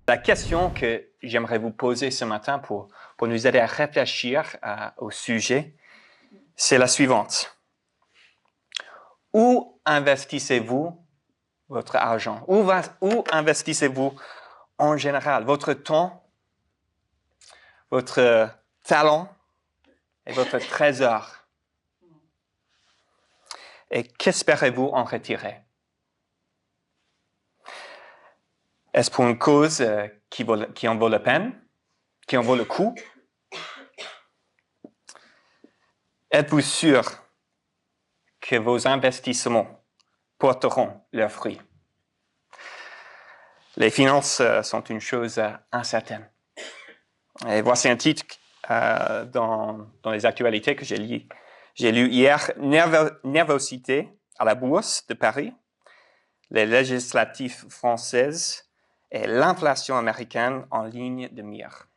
La question que j'aimerais vous poser ce matin pour nous aider à réfléchir au sujet, c'est la suivante. Où investissez-vous votre argent? Où investissez-vous en général votre temps, votre talent et votre trésor? Et qu'espérez-vous en retirer? Est-ce pour une cause qui en vaut la peine, qui en vaut le coup? Êtes-vous sûr que vos investissements porteront leurs fruits? Les finances sont une chose incertaine. Et voici un titre dans les actualités que j'ai lu hier. Nervosité à la Bourse de Paris, les législatives françaises et l'inflation américaine en ligne de mire.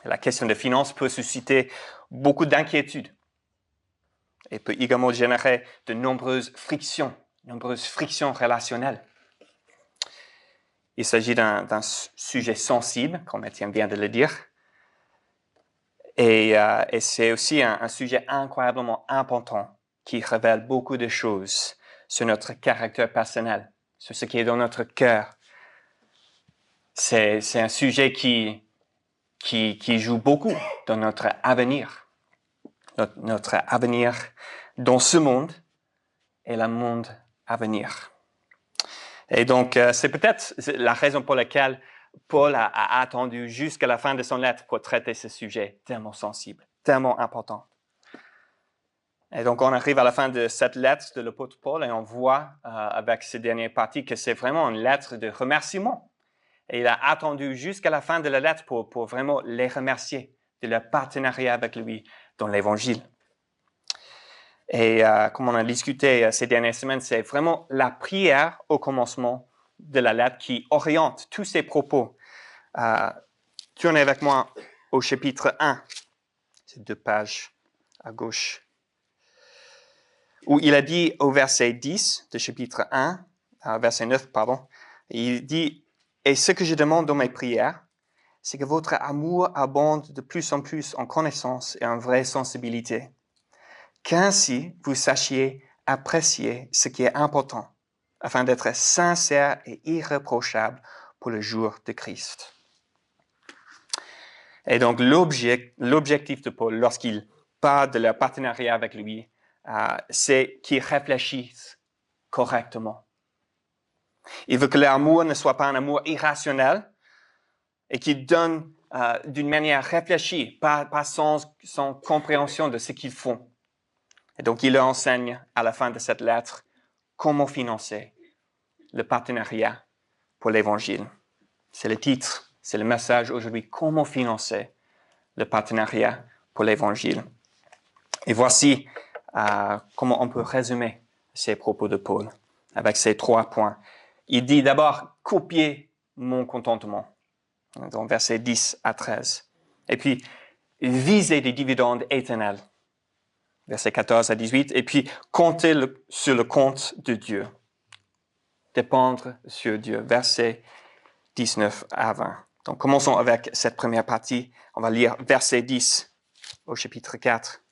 La question des finances peut susciter beaucoup d'inquiétudes et peut également générer de nombreuses frictions relationnelles. Il s'agit d'un sujet sensible, comme Étienne vient de le dire, et c'est aussi un sujet incroyablement important qui révèle beaucoup de choses sur notre caractère personnel, sur ce qui est dans notre cœur. C'est un sujet qui joue beaucoup dans notre avenir dans ce monde et le monde à venir. Et donc, c'est peut-être la raison pour laquelle Paul a attendu jusqu'à la fin de son lettre pour traiter ce sujet tellement sensible, tellement important. Et donc, on arrive à la fin de cette lettre de l'apôtre Paul et on voit avec ces dernières parties que c'est vraiment une lettre de remerciement. Et il a attendu jusqu'à la fin de la lettre pour vraiment les remercier de leur partenariat avec lui dans l'Évangile. Et comme on a discuté ces dernières semaines, c'est vraiment la prière au commencement de la lettre qui oriente tous ses propos. Tournez avec moi au chapitre 1, c'est 2 pages à gauche, où il a dit au verset 10 de chapitre 1, verset 9, pardon, il dit « Et ce que je demande dans mes prières, c'est que votre amour abonde de plus en plus en connaissance et en vraie sensibilité. Qu'ainsi vous sachiez apprécier ce qui est important, afin d'être sincère et irréprochable pour le jour de Christ. » Et donc, l'objectif de Paul, lorsqu'il parle de leur partenariat avec lui, c'est qu'ils réfléchissent correctement. Il veut que leur amour ne soit pas un amour irrationnel et qu'ils donnent d'une manière réfléchie, pas sans compréhension de ce qu'ils font. Et donc, il leur enseigne à la fin de cette lettre comment financer le partenariat pour l'Évangile. C'est le titre, c'est le message aujourd'hui, comment financer le partenariat pour l'Évangile. Et voici comment on peut résumer ces propos de Paul avec ces 3 points. Il dit d'abord, copiez mon contentement, dans versets 10 à 13. Et puis, visez des dividendes éternels, versets 14 à 18. Et puis, comptez sur le compte de Dieu. Dépendre sur Dieu, versets 19 à 20. Donc, commençons avec cette première partie. On va lire verset 10 au chapitre 4.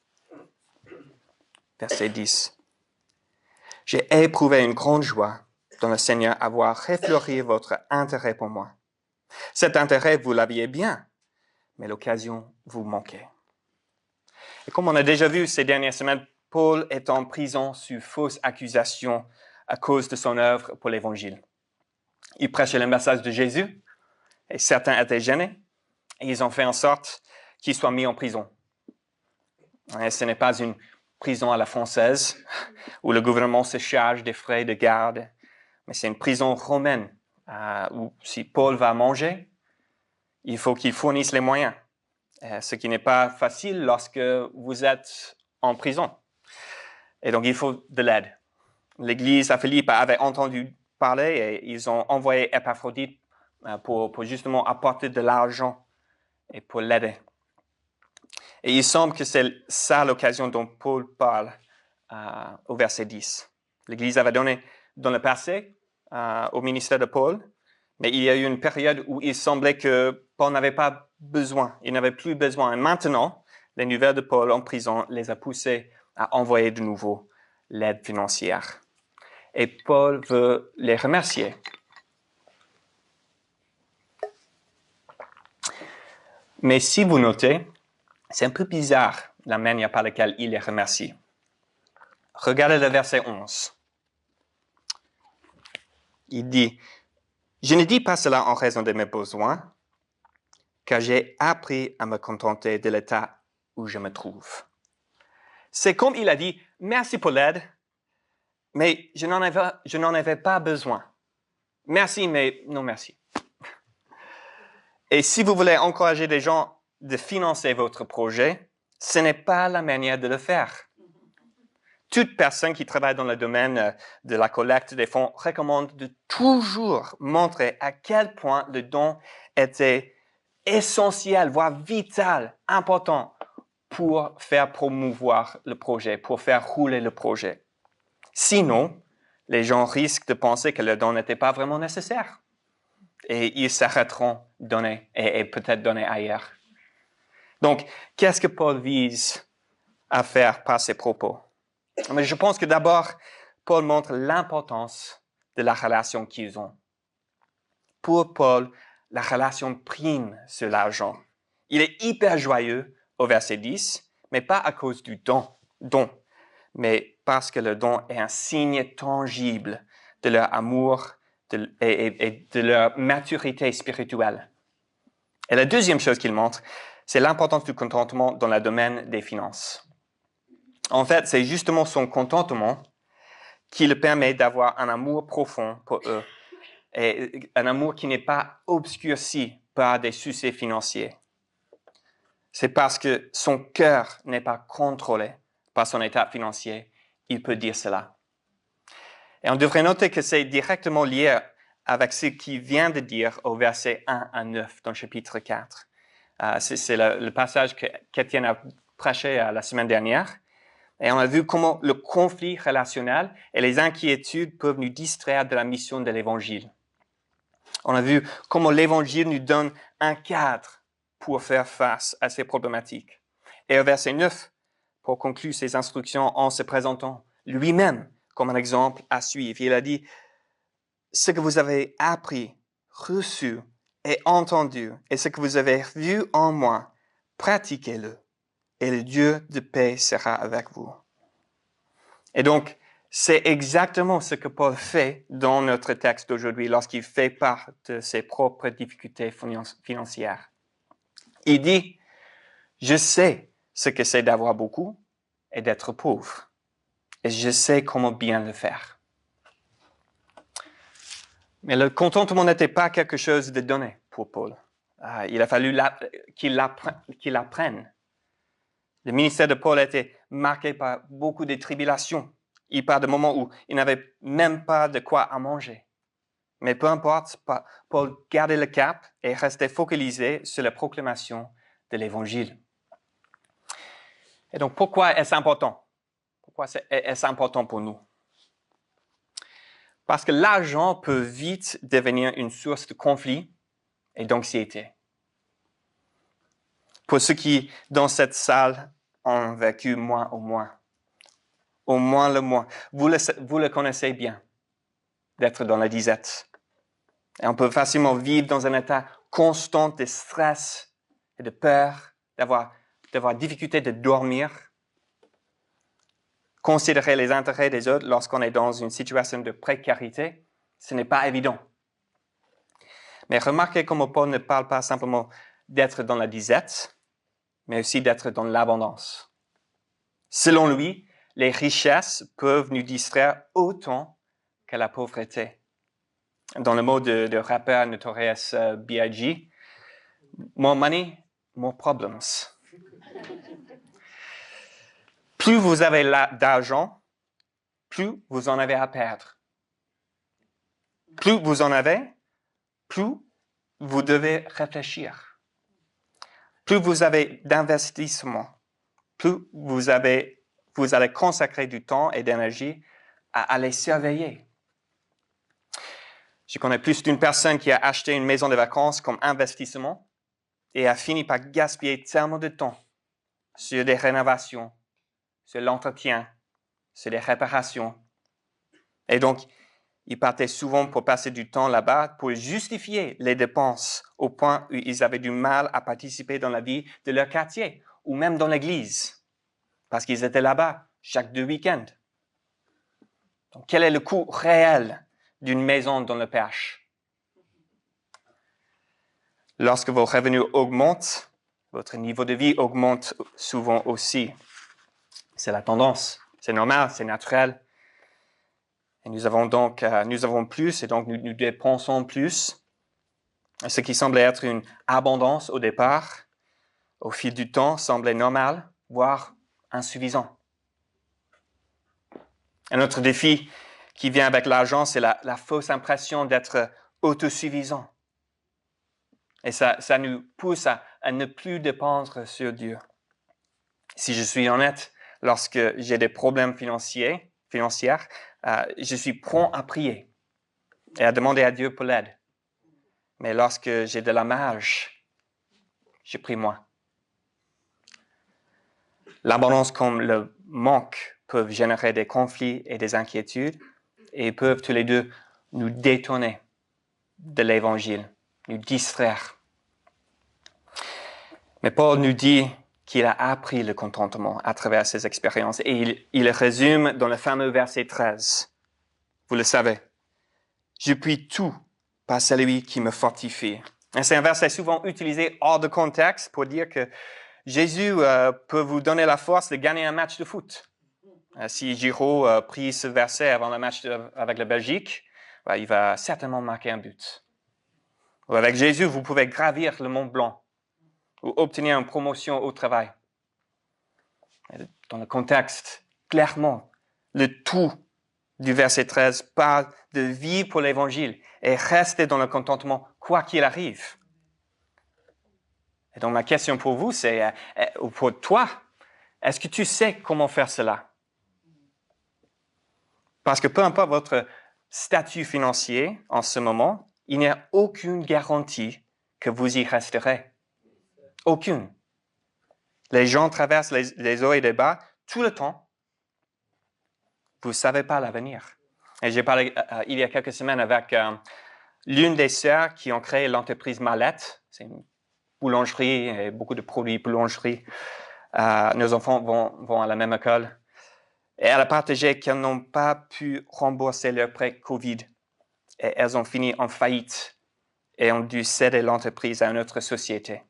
Verset 10. « J'ai éprouvé une grande joie dans le Seigneur à voir refleurir votre intérêt pour moi. Cet intérêt, vous l'aviez bien, mais l'occasion vous manquait. » Et comme on a déjà vu ces dernières semaines, Paul est en prison sur fausse accusation à cause de son œuvre pour l'Évangile. Il prêchait le message de Jésus et certains étaient gênés et ils ont fait en sorte qu'il soit mis en prison. Et ce n'est pas une prison à la française où le gouvernement se charge des frais de garde, mais c'est une prison romaine où si Paul va manger, il faut qu'il fournisse les moyens, ce qui n'est pas facile lorsque vous êtes en prison. Et donc, il faut de l'aide. L'Église à Philippe avait entendu parler et ils ont envoyé Épaphrodite pour justement apporter de l'argent et pour l'aider. Et il semble que c'est ça l'occasion dont Paul parle au verset 10. L'Église avait donné dans le passé au ministère de Paul, Mais il y a eu une période où il semblait que Paul n'avait pas besoin, il n'avait plus besoin. Et maintenant, les nouvelles de Paul en prison les a poussés à envoyer de nouveau l'aide financière. Et Paul veut les remercier. Mais si vous notez, c'est un peu bizarre la manière par laquelle il les remercie. Regardez le verset 11. Il dit, « Je ne dis pas cela en raison de mes besoins, car j'ai appris à me contenter de l'état où je me trouve. » C'est comme il a dit, « Merci pour l'aide, mais je n'en avais pas besoin. Merci, mais non merci. » Et si vous voulez encourager des gens de financer votre projet, ce n'est pas la manière de le faire. Toute personne qui travaille dans le domaine de la collecte des fonds recommande de toujours montrer à quel point le don était essentiel, voire vital, important pour faire promouvoir le projet, pour faire rouler le projet. Sinon, les gens risquent de penser que le don n'était pas vraiment nécessaire. Et ils s'arrêteront de donner et peut-être donner ailleurs. Donc, qu'est-ce que Paul vise à faire par ses propos? Mais je pense que d'abord, Paul montre l'importance de la relation qu'ils ont. Pour Paul, la relation prime sur l'argent. Il est hyper joyeux au verset 10, mais pas à cause du don, mais parce que le don est un signe tangible de leur amour et de leur maturité spirituelle. Et la deuxième chose qu'il montre, c'est l'importance du contentement dans le domaine des finances. En fait, c'est justement son contentement qui le permet d'avoir un amour profond pour eux, et un amour qui n'est pas obscurci par des succès financiers. C'est parce que son cœur n'est pas contrôlé par son état financier, il peut dire cela. Et on devrait noter que c'est directement lié avec ce qu'il vient de dire au verset 1 à 9 dans le chapitre 4. C'est le passage qu'Étienne a prêché la semaine dernière. Et on a vu comment le conflit relationnel et les inquiétudes peuvent nous distraire de la mission de l'Évangile. On a vu comment l'Évangile nous donne un cadre pour faire face à ces problématiques. Et au verset 9, pour conclure ses instructions en se présentant lui-même comme un exemple à suivre, il a dit « Ce que vous avez appris, reçu et entendu, et ce que vous avez vu en moi, pratiquez-le, et le Dieu de paix sera avec vous. » Et donc, c'est exactement ce que Paul fait dans notre texte d'aujourd'hui lorsqu'il fait part de ses propres difficultés financières. Il dit, je sais ce que c'est d'avoir beaucoup et d'être pauvre. Et je sais comment bien le faire. Mais le contentement n'était pas quelque chose de donné pour Paul. Il a fallu qu'il l'apprenne. Le ministère de Paul était marqué par beaucoup de tribulations. Il parle de moments où il n'avait même pas de quoi à manger. Mais peu importe, Paul gardait le cap et restait focalisé sur la proclamation de l'Évangile. Et donc, pourquoi est-ce important? Pourquoi est-ce important pour nous? Parce que l'argent peut vite devenir une source de conflit et d'anxiété. Pour ceux qui, dans cette salle, ont vécu moins, au moins le moins, vous le connaissez bien, d'être dans la disette. Et on peut facilement vivre dans un état constant de stress et de peur, d'avoir difficulté de dormir. Considérer les intérêts des autres lorsqu'on est dans une situation de précarité, ce n'est pas évident. Mais remarquez comment Paul ne parle pas simplement d'être dans la disette, mais aussi d'être dans l'abondance. Selon lui, les richesses peuvent nous distraire autant que la pauvreté. Dans le mot de rappeur Notorious B.I.G., « More money, more problems ». Plus vous avez d'argent, plus vous en avez à perdre. Plus vous en avez, plus vous devez réfléchir. Plus vous avez d'investissement, plus vous allez consacrer du temps et d'énergie à les surveiller. Je connais plus d'une personne qui a acheté une maison de vacances comme investissement et a fini par gaspiller tellement de temps sur des rénovations, sur l'entretien, sur les réparations. Et donc, ils partaient souvent pour passer du temps là-bas pour justifier les dépenses au point où ils avaient du mal à participer dans la vie de leur quartier ou même dans l'église parce qu'ils étaient là-bas chaque 2 week-ends. Donc, quel est le coût réel d'une maison dans le Perche? Lorsque vos revenus augmentent, votre niveau de vie augmente souvent aussi. C'est la tendance. C'est normal, c'est naturel. Et nous avons plus et donc nous dépensons plus. Ce qui semblait être une abondance au départ, au fil du temps, semblait normal, voire insuffisant. Un autre défi qui vient avec l'argent, c'est la fausse impression d'être autosuffisant. Et ça nous pousse à ne plus dépendre sur Dieu. Si je suis honnête, lorsque j'ai des problèmes financiers, je suis prompt à prier et à demander à Dieu pour l'aide. Mais lorsque j'ai de la marge, je prie moins. L'abondance comme le manque peuvent générer des conflits et des inquiétudes et peuvent tous les deux nous détourner de l'Évangile, nous distraire. Mais Paul nous dit qu'il a appris le contentement à travers ses expériences et il résume dans le fameux verset 13. Vous le savez. Je puis tout par celui qui me fortifie. Et c'est un verset souvent utilisé hors de contexte pour dire que Jésus peut vous donner la force de gagner un match de foot. Si Giroud prie ce verset avant le match avec la Belgique, il va certainement marquer un but. Ou avec Jésus, vous pouvez gravir le Mont Blanc ou obtenir une promotion au travail. Dans le contexte, clairement, le tout du verset 13 parle de vivre pour l'Évangile et rester dans le contentement quoi qu'il arrive. Et donc ma question pour vous, c'est, ou pour toi, est-ce que tu sais comment faire cela? Parce que peu importe votre statut financier en ce moment, il n'y a aucune garantie que vous y resterez. Aucune. Les gens traversent les hauts et les bas tout le temps. Vous ne savez pas l'avenir. Et j'ai parlé il y a quelques semaines avec l'une des sœurs qui ont créé l'entreprise Mallette. C'est une boulangerie et beaucoup de produits boulangerie. Nos enfants vont à la même école. Et elle a partagé qu'elles n'ont pas pu rembourser leur prêt COVID. Et elles ont fini en faillite et ont dû céder l'entreprise à une autre société.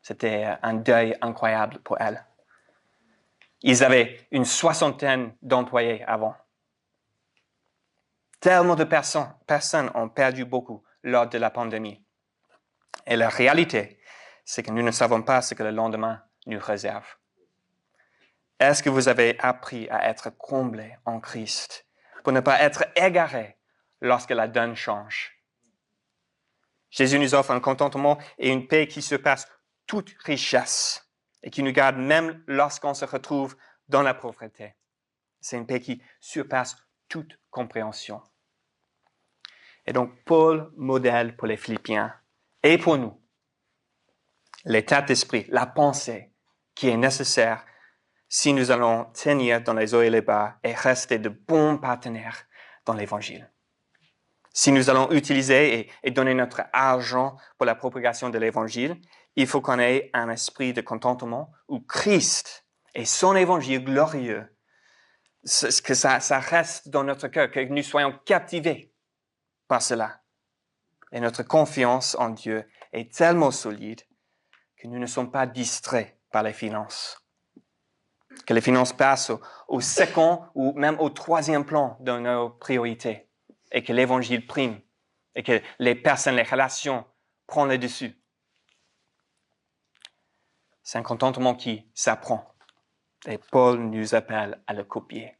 C'était un deuil incroyable pour elles. Ils avaient une 60aine d'employés avant. Tellement de personnes ont perdu beaucoup lors de la pandémie. Et la réalité, c'est que nous ne savons pas ce que le lendemain nous réserve. Est-ce que vous avez appris à être comblé en Christ pour ne pas être égaré lorsque la donne change? Jésus nous offre un contentement et une paix qui surpassent toute richesse et qui nous garde même lorsqu'on se retrouve dans la pauvreté. C'est une paix qui surpasse toute compréhension. Et donc, Paul modèle pour les Philippiens et pour nous l'état d'esprit, la pensée qui est nécessaire si nous allons tenir dans les hauts et les bas et rester de bons partenaires dans l'Évangile. Si nous allons utiliser et donner notre argent pour la propagation de l'Évangile, il faut qu'on ait un esprit de contentement où Christ et son Évangile glorieux, que ça reste dans notre cœur, que nous soyons captivés par cela. Et notre confiance en Dieu est tellement solide que nous ne sommes pas distraits par les finances. Que les finances passent au second ou même au troisième plan de nos priorités. Et que l'Évangile prime. Et que les personnes, les relations prennent le dessus. C'est un contentement qui s'apprend. Et Paul nous appelle à le copier.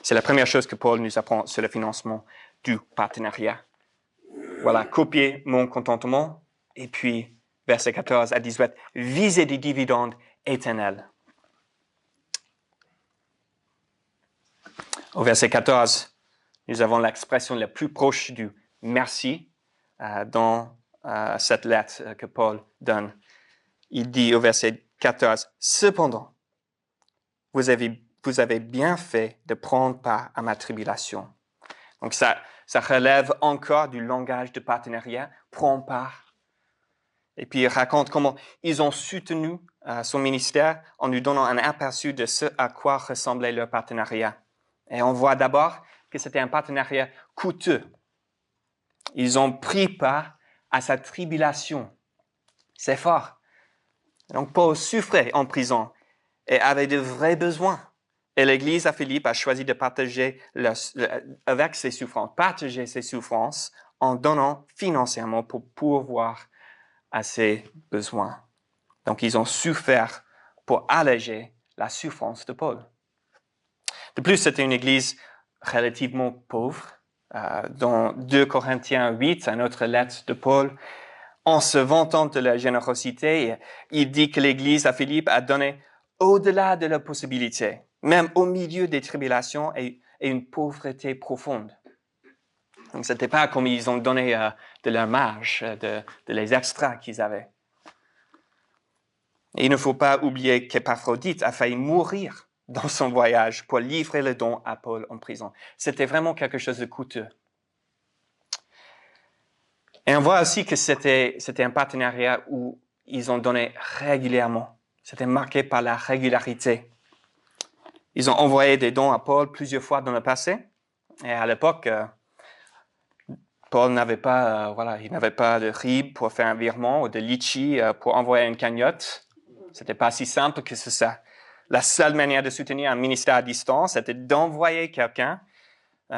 C'est la première chose que Paul nous apprend sur le financement du partenariat. Voilà, copier mon contentement. Et puis, versets 14 à 18, viser des dividendes éternels. Au verset 14, nous avons l'expression la plus proche du merci dans cette lettre que Paul donne. Il dit au verset 14, « Cependant, vous avez bien fait de prendre part à ma tribulation. » Donc ça relève encore du langage de partenariat, prends part. Et puis il raconte comment ils ont soutenu son ministère en nous donnant un aperçu de ce à quoi ressemblait leur partenariat. Et on voit d'abord que c'était un partenariat coûteux. Ils ont pris part à sa tribulation. C'est fort. Donc Paul souffrait en prison et avait de vrais besoins. Et l'Église à Philippe a choisi de partager avec ses souffrances, partager ses souffrances en donnant financièrement pour pourvoir à ses besoins. Donc ils ont souffert pour alléger la souffrance de Paul. De plus, c'était une Église relativement pauvre. Dans 2 Corinthiens 8, une autre lettre de Paul, en se vantant de la générosité, il dit que l'Église à Philippe a donné au-delà de la possibilité, même au milieu des tribulations et une pauvreté profonde. Donc, ce n'était pas comme ils ont donné de leur marge, de les extras qu'ils avaient. Et il ne faut pas oublier qu'Épaphrodite a failli mourir dans son voyage pour livrer le don à Paul en prison. C'était vraiment quelque chose de coûteux. Et on voit aussi que c'était un partenariat où ils ont donné régulièrement. C'était marqué par la régularité. Ils ont envoyé des dons à Paul plusieurs fois dans le passé. Et à l'époque, Paul n'avait pas, il n'avait pas de RIB pour faire un virement ou de litchi pour envoyer une cagnotte. C'était pas si simple que ça. La seule manière de soutenir un ministère à distance, c'était d'envoyer quelqu'un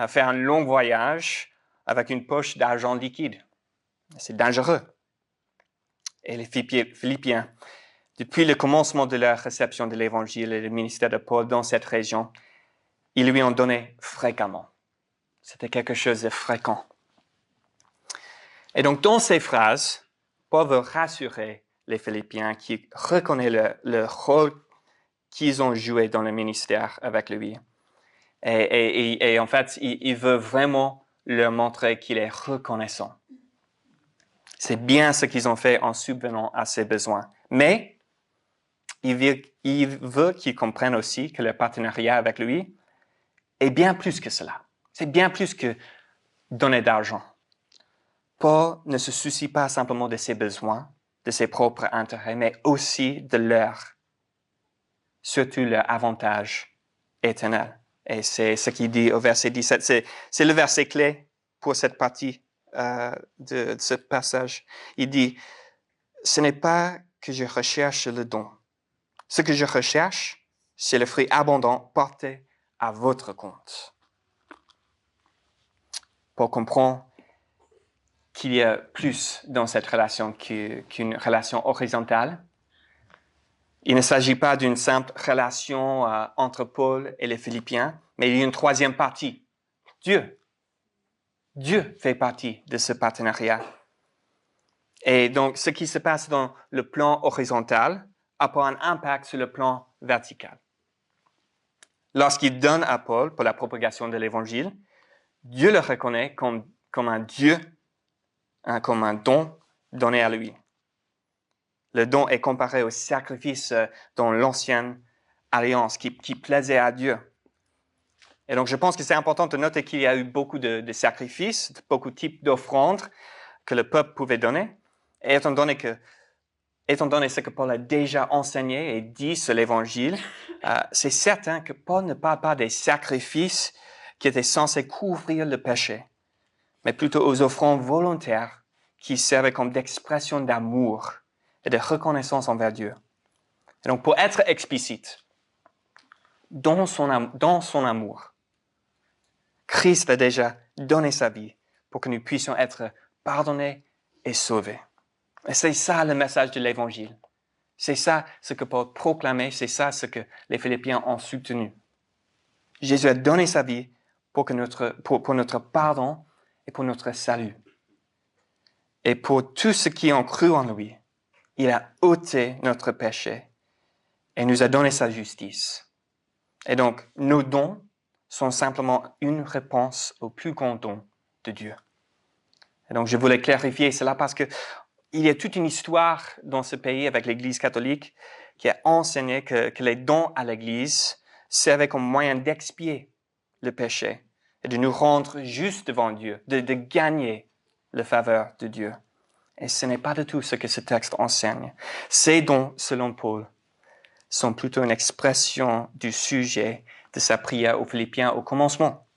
faire un long voyage avec une poche d'argent liquide. C'est dangereux. Et les Philippiens, depuis le commencement de leur réception de l'Évangile et du ministère de Paul dans cette région, ils lui ont donné fréquemment. C'était quelque chose de fréquent. Et donc, dans ces phrases, Paul veut rassurer les Philippiens qui reconnaissent le rôle qu'ils ont joué dans le ministère avec lui. Et en fait, il veut vraiment leur montrer qu'il est reconnaissant. C'est bien ce qu'ils ont fait en subvenant à ses besoins. Mais il veut qu'ils comprennent aussi que le partenariat avec lui est bien plus que cela. C'est bien plus que donner d'argent. Paul ne se soucie pas simplement de ses besoins, de ses propres intérêts, mais aussi de leur, surtout leur avantage éternel. Et c'est ce qu'il dit au verset 17. C'est le verset clé pour cette partie de ce passage. Il dit, « Ce n'est pas que je recherche le don. Ce que je recherche, c'est le fruit abondant porté à votre compte. » Pour comprendre qu'il y a plus dans cette relation qu'une relation horizontale. Il ne s'agit pas d'une simple relation entre Paul et les Philippiens, mais il y a une troisième partie. Dieu. Dieu fait partie de ce partenariat. Et donc, ce qui se passe dans le plan horizontal a un impact sur le plan vertical. Lorsqu'il donne à Paul pour la propagation de l'Évangile, Dieu le reconnaît comme un Dieu, comme un don donné à lui. Le don est comparé au sacrifice dans l'ancienne alliance qui plaisait à Dieu. Et donc, je pense que c'est important de noter qu'il y a eu beaucoup de sacrifices, beaucoup de types d'offrandes que le peuple pouvait donner. Et étant donné ce que Paul a déjà enseigné et dit sur l'Évangile, c'est certain que Paul ne parle pas des sacrifices qui étaient censés couvrir le péché, mais plutôt aux offrandes volontaires qui servaient comme d'expression d'amour et de reconnaissance envers Dieu. Et donc, pour être explicite, dans son amour, Christ a déjà donné sa vie pour que nous puissions être pardonnés et sauvés. Et c'est ça le message de l'Évangile. C'est ça ce que Paul proclamait, c'est ça ce que les Philippiens ont soutenu. Jésus a donné sa vie pour notre pardon et pour notre salut. Et pour tous ceux qui ont cru en lui, il a ôté notre péché et nous a donné sa justice. Et donc, nos dons sont simplement une réponse au plus grand don de Dieu. Et donc, je voulais clarifier cela parce que il y a toute une histoire dans ce pays avec l'Église catholique qui a enseigné que les dons à l'Église servaient comme moyen d'expier le péché et de nous rendre justes devant Dieu, de gagner la faveur de Dieu. Et ce n'est pas du tout ce que ce texte enseigne. Ces dons, selon Paul, sont plutôt une expression du sujet de sa prière aux Philippiens au commencement.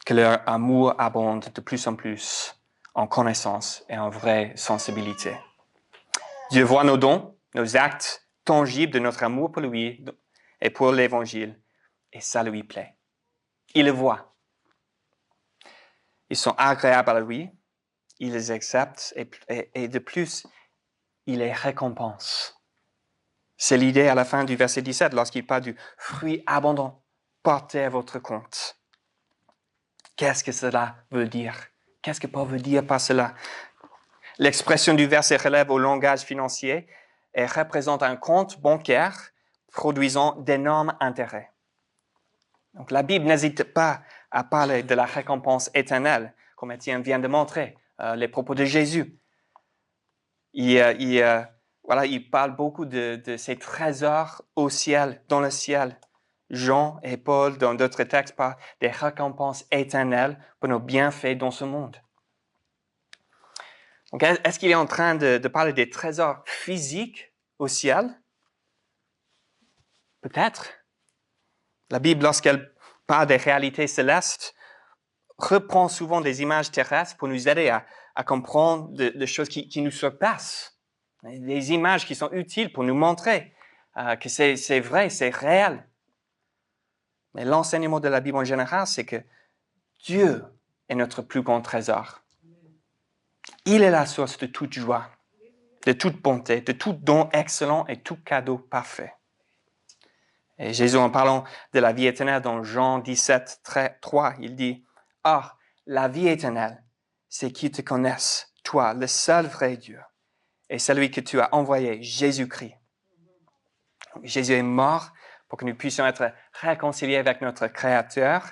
Que leur amour abonde de plus en plus en connaissance et en vraie sensibilité. Dieu voit nos dons, nos actes tangibles de notre amour pour lui et pour l'Évangile, et ça lui plaît. Il le voit. Ils sont agréables à lui, il les accepte et de plus, il les récompense. C'est l'idée à la fin du verset 17, lorsqu'il parle du fruit abondant porté à votre compte. Qu'est-ce que cela veut dire? Qu'est-ce que Paul veut dire par cela? L'expression du verset relève au langage financier et représente un compte bancaire produisant d'énormes intérêts. Donc, la Bible n'hésite pas à parler de la récompense éternelle, comme Étienne vient de montrer, les propos de Jésus. Il parle beaucoup de ces trésors au ciel, dans le ciel. Jean et Paul, dans d'autres textes, parlent des récompenses éternelles pour nos bienfaits dans ce monde. Donc, est-ce qu'il est en train de parler des trésors physiques au ciel? Peut-être. La Bible, lorsqu'elle parle des réalités célestes, reprend souvent des images terrestres pour nous aider à comprendre des choses qui nous surpassent. Des images qui sont utiles pour nous montrer que c'est vrai, c'est réel. Mais l'enseignement de la Bible en général, c'est que Dieu est notre plus grand trésor. Il est la source de toute joie, de toute bonté, de tout don excellent et tout cadeau parfait. Et Jésus, en parlant de la vie éternelle dans Jean 17, 3, il dit « Or, la vie éternelle, c'est qu'ils te connaissent, toi, le seul vrai Dieu, et celui que tu as envoyé, Jésus-Christ. » Jésus est mort pour que nous puissions être réconciliés avec notre Créateur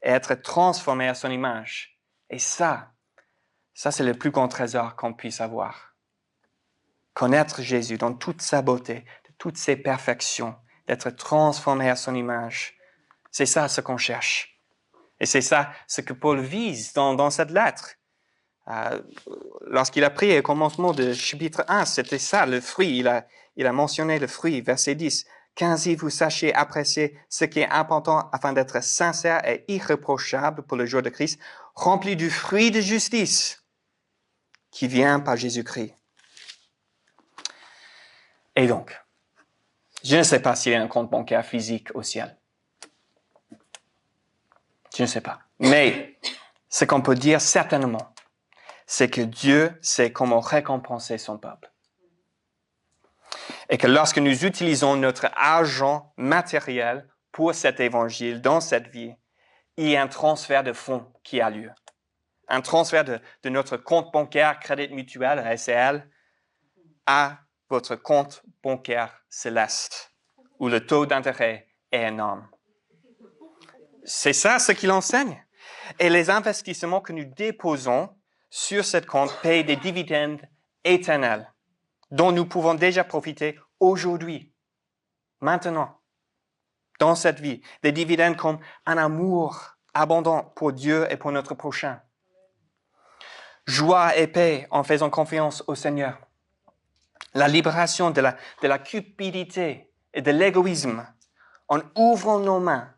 et être transformés à son image. Et ça c'est le plus grand trésor qu'on puisse avoir. Connaître Jésus dans toute sa beauté, de toutes ses perfections, d'être transformé à son image. C'est ça ce qu'on cherche. Et c'est ça ce que Paul vise dans cette lettre. Lorsqu'il a prié au commencement du chapitre 1, c'était ça, le fruit. Il a mentionné le fruit, verset 10. Qu'ainsi vous sachiez apprécier ce qui est important afin d'être sincère et irréprochable pour le jour de Christ, rempli du fruit de justice qui vient par Jésus-Christ. Et donc, je ne sais pas s'il y a un compte bancaire physique au ciel. Je ne sais pas. Mais ce qu'on peut dire certainement, c'est que Dieu sait comment récompenser son peuple. Et que lorsque nous utilisons notre argent matériel pour cet évangile dans cette vie, il y a un transfert de fonds qui a lieu. Un transfert de notre compte bancaire Crédit Mutuel, SCL, à votre compte bancaire céleste, où le taux d'intérêt est énorme. C'est ça ce qu'il enseigne. Et les investissements que nous déposons sur cette compte payent des dividendes éternels, dont nous pouvons déjà profiter aujourd'hui, maintenant, dans cette vie. Des dividendes comme un amour abondant pour Dieu et pour notre prochain. Joie et paix en faisant confiance au Seigneur. La libération de la cupidité et de l'égoïsme en ouvrant nos mains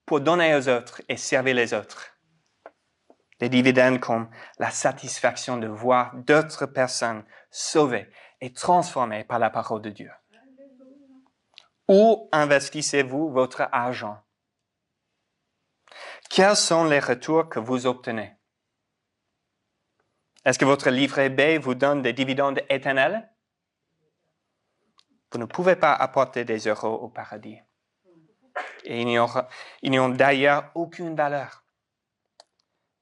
pour donner aux autres et servir les autres. Des dividendes comme la satisfaction de voir d'autres personnes sauvées et transformées par la parole de Dieu. Où investissez-vous votre argent? Quels sont les retours que vous obtenez? Est-ce que votre livret B vous donne des dividendes éternels? Vous ne pouvez pas apporter des euros au paradis. Et ils n'ont d'ailleurs aucune valeur.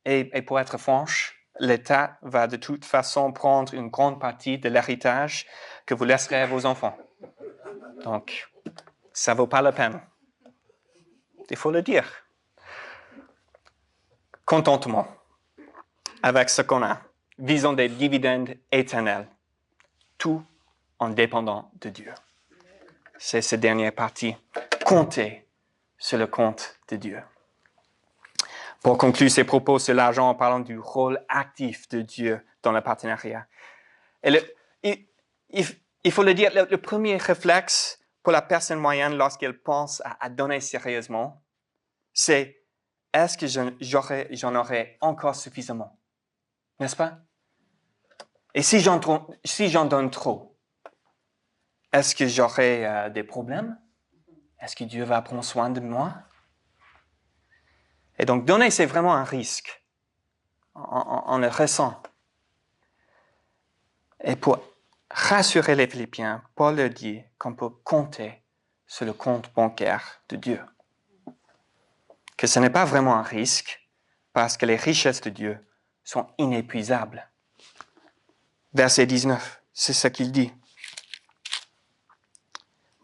Et pour être franche, l'État va de toute façon prendre une grande partie de l'héritage que vous laisserez à vos enfants. Donc, ça ne vaut pas la peine. Il faut le dire. Contentement. avec ce qu'on a. Visons des dividendes éternels, tout en dépendant de Dieu. C'est cette dernière partie. Comptez sur le compte de Dieu. Pour conclure ces propos sur l'argent en parlant du rôle actif de Dieu dans le partenariat. Et il faut le dire, le premier réflexe pour la personne moyenne lorsqu'elle pense à donner sérieusement, c'est est-ce que j'en aurai encore suffisamment? N'est-ce pas? Et si j'en donne trop, est-ce que j'aurai des problèmes? Est-ce que Dieu va prendre soin de moi? Et donc, donner, c'est vraiment un risque. On le ressent. Et pour rassurer les Philippiens, Paul leur dit qu'on peut compter sur le compte bancaire de Dieu. Que ce n'est pas vraiment un risque, parce que les richesses de Dieu sont inépuisables. Verset 19, c'est ce qu'il dit.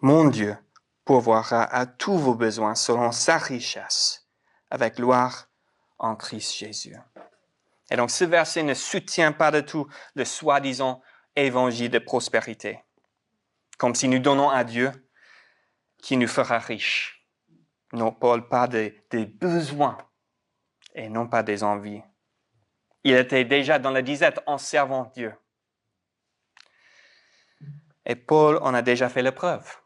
Mon Dieu pourvoira à tous vos besoins selon sa richesse, avec gloire en Christ Jésus. Et donc ce verset ne soutient pas du tout le soi-disant évangile de prospérité, comme si nous donnons à Dieu qui nous fera riches. Non, Paul parle des besoins et non pas des envies. Il était déjà dans la disette en servant Dieu. Et Paul en a déjà fait la preuve.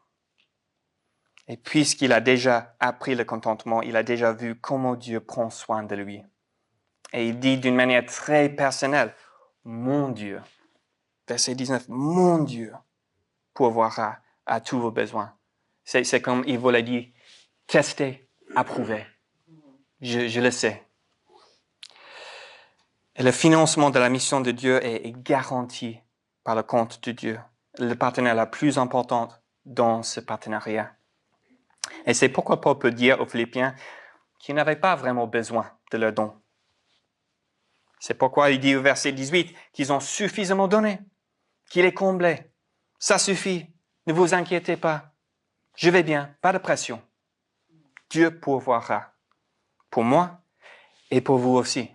Et puisqu'il a déjà appris le contentement, il a déjà vu comment Dieu prend soin de lui. Et il dit d'une manière très personnelle, mon Dieu, verset 19, mon Dieu pourvoira à tous vos besoins. C'est comme il vous l'a dit, tester, approuver. Je le sais. Et le financement de la mission de Dieu est garanti par le compte de Dieu, le partenaire le plus important dans ce partenariat. Et c'est pourquoi Paul peut dire aux Philippiens qu'ils n'avaient pas vraiment besoin de leur don. C'est pourquoi il dit au verset 18 qu'ils ont suffisamment donné, qu'il est comblé. Ça suffit, ne vous inquiétez pas. Je vais bien, pas de pression. Dieu pourvoira pour moi et pour vous aussi.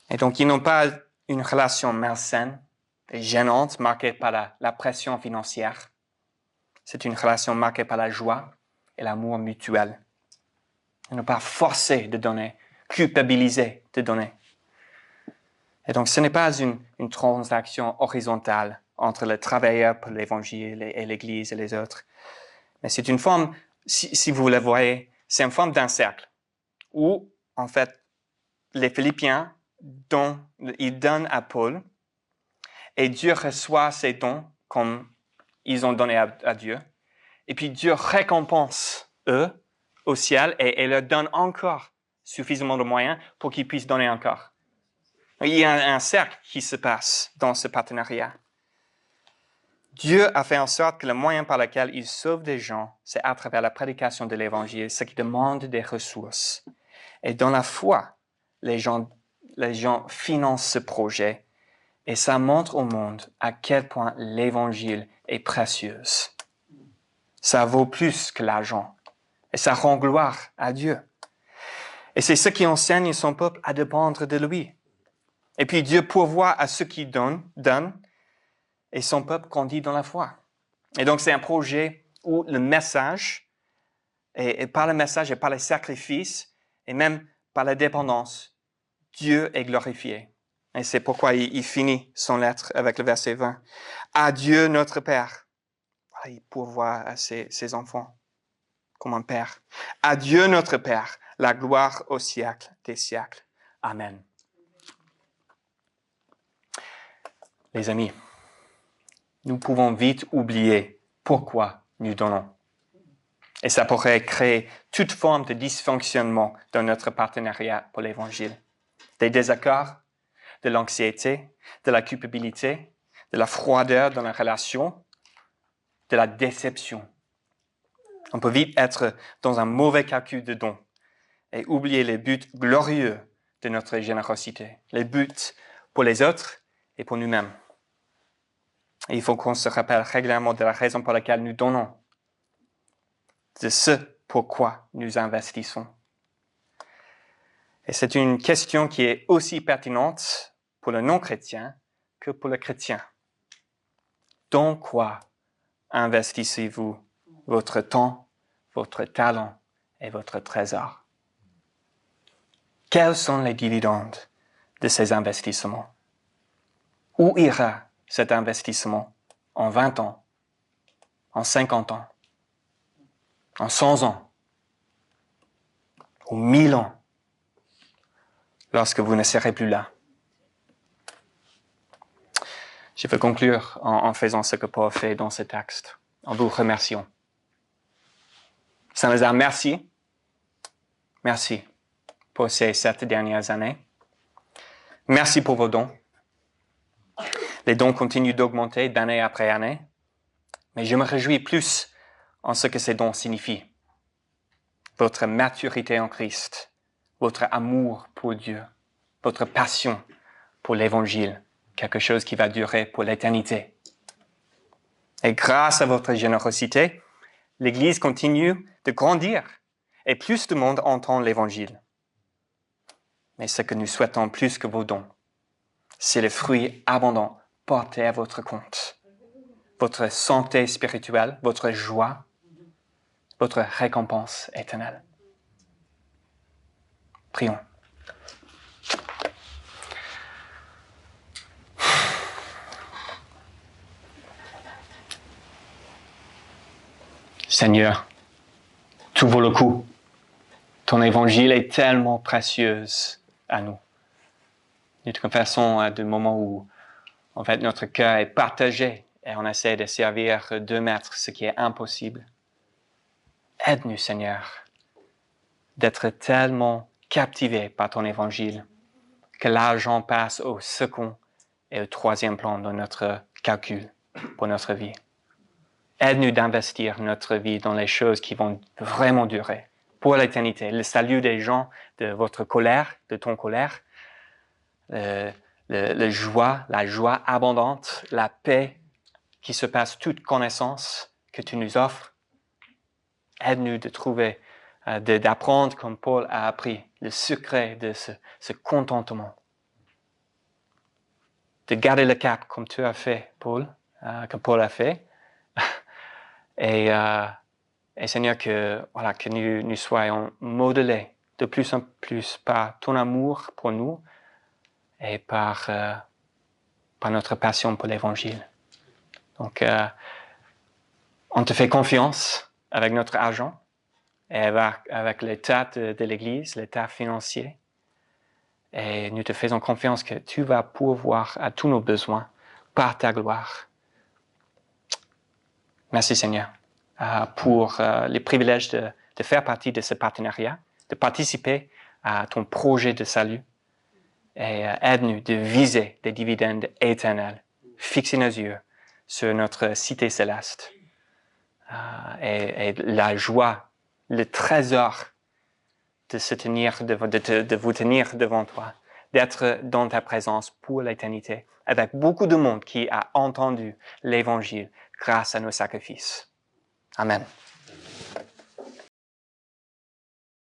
Et donc, ils n'ont pas une relation malsaine et gênante marquée par la pression financière. C'est une relation marquée par la joie et l'amour mutuel. Ils n'ont pas forcé de donner, culpabilisé de donner. Et donc, ce n'est pas une transaction horizontale entre le travailleur pour l'Évangile et l'Église et les autres. Mais c'est une forme, si vous le voyez, c'est une forme d'un cercle où, en fait, les Philippiens, ils donnent à Paul et Dieu reçoit ces dons comme ils ont donné à Dieu. Et puis Dieu récompense eux au ciel et leur donne encore suffisamment de moyens pour qu'ils puissent donner encore. Il y a un cercle qui se passe dans ce partenariat. Dieu a fait en sorte que le moyen par lequel il sauve des gens, c'est à travers la prédication de l'Évangile, ce qui demande des ressources. Et dans la foi, les gens financent ce projet et ça montre au monde à quel point l'Évangile est précieux. Ça vaut plus que l'argent et ça rend gloire à Dieu. Et c'est ce qui enseigne son peuple à dépendre de lui. Et puis Dieu pourvoit à ceux qui donnent, et son peuple grandit dans la foi. Et donc c'est un projet où le message, et par le message et par les sacrifices, et même par la dépendance, Dieu est glorifié. Et c'est pourquoi il finit son lettre avec le verset 20. À Dieu notre Père. Voilà, il pourvoit à ses enfants comme un Père. À Dieu notre Père, la gloire au siècle des siècles. Amen. Les amis, nous pouvons vite oublier pourquoi nous donnons. Et ça pourrait créer toute forme de dysfonctionnement dans notre partenariat pour l'Évangile. Des désaccords, de l'anxiété, de la culpabilité, de la froideur dans la relation, de la déception. On peut vite être dans un mauvais calcul de dons et oublier les buts glorieux de notre générosité, les buts pour les autres et pour nous-mêmes. Et il faut qu'on se rappelle régulièrement de la raison pour laquelle nous donnons, de ce pourquoi nous investissons. Et c'est une question qui est aussi pertinente pour le non-chrétien que pour le chrétien. Dans quoi investissez-vous votre temps, votre talent et votre trésor? Quels sont les dividendes de ces investissements? Où ira cet investissement en 20 ans, en 50 ans, en 100 ans, ou 1000 ans, lorsque vous ne serez plus là? Je veux conclure en faisant ce que Paul fait dans ce texte, en vous remerciant. Saint-Lazare, merci. Merci pour ces 7 dernières années. Merci pour vos dons. Les dons continuent d'augmenter d'année après année, mais je me réjouis plus en ce que ces dons signifient. Votre maturité en Christ, votre amour pour Dieu, votre passion pour l'Évangile, quelque chose qui va durer pour l'éternité. Et grâce à votre générosité, l'Église continue de grandir et plus de monde entend l'Évangile. Mais ce que nous souhaitons plus que vos dons, c'est le fruit abondant porté à votre compte. Votre santé spirituelle, votre joie, votre récompense éternelle. Prions. Seigneur, tout vaut le coup. Ton évangile est tellement précieuse à nous. Nous te confessons à des moments où, en fait, notre cœur est partagé et on essaie de servir deux maîtres, ce qui est impossible. Aide-nous, Seigneur, d'être tellement captivés par ton évangile que l'argent passe au second et au troisième plan dans notre calcul pour notre vie. Aide-nous d'investir notre vie dans les choses qui vont vraiment durer pour l'éternité. Le salut des gens de votre colère, de ton colère, la joie abondante, la paix qui surpasse toute connaissance que tu nous offres. Aide-nous de trouver, d'apprendre comme Paul a appris, le secret de ce contentement. De garder le cap comme tu as fait, Paul, comme Paul a fait. Et Seigneur, que nous soyons modelés de plus en plus par ton amour pour nous et par notre passion pour l'Évangile. Donc, on te fait confiance avec notre argent et avec l'état de l'Église, l'état financier. Et nous te faisons confiance que tu vas pourvoir à tous nos besoins par ta gloire. Merci Seigneur pour les privilèges de faire partie de ce partenariat, de participer à ton projet de salut. Et aide-nous de viser des dividendes éternels, fixer nos yeux sur notre cité céleste. Et la joie, le trésor de vous tenir devant toi, d'être dans ta présence pour l'éternité, avec beaucoup de monde qui a entendu l'Évangile grâce à nos sacrifices. Amen.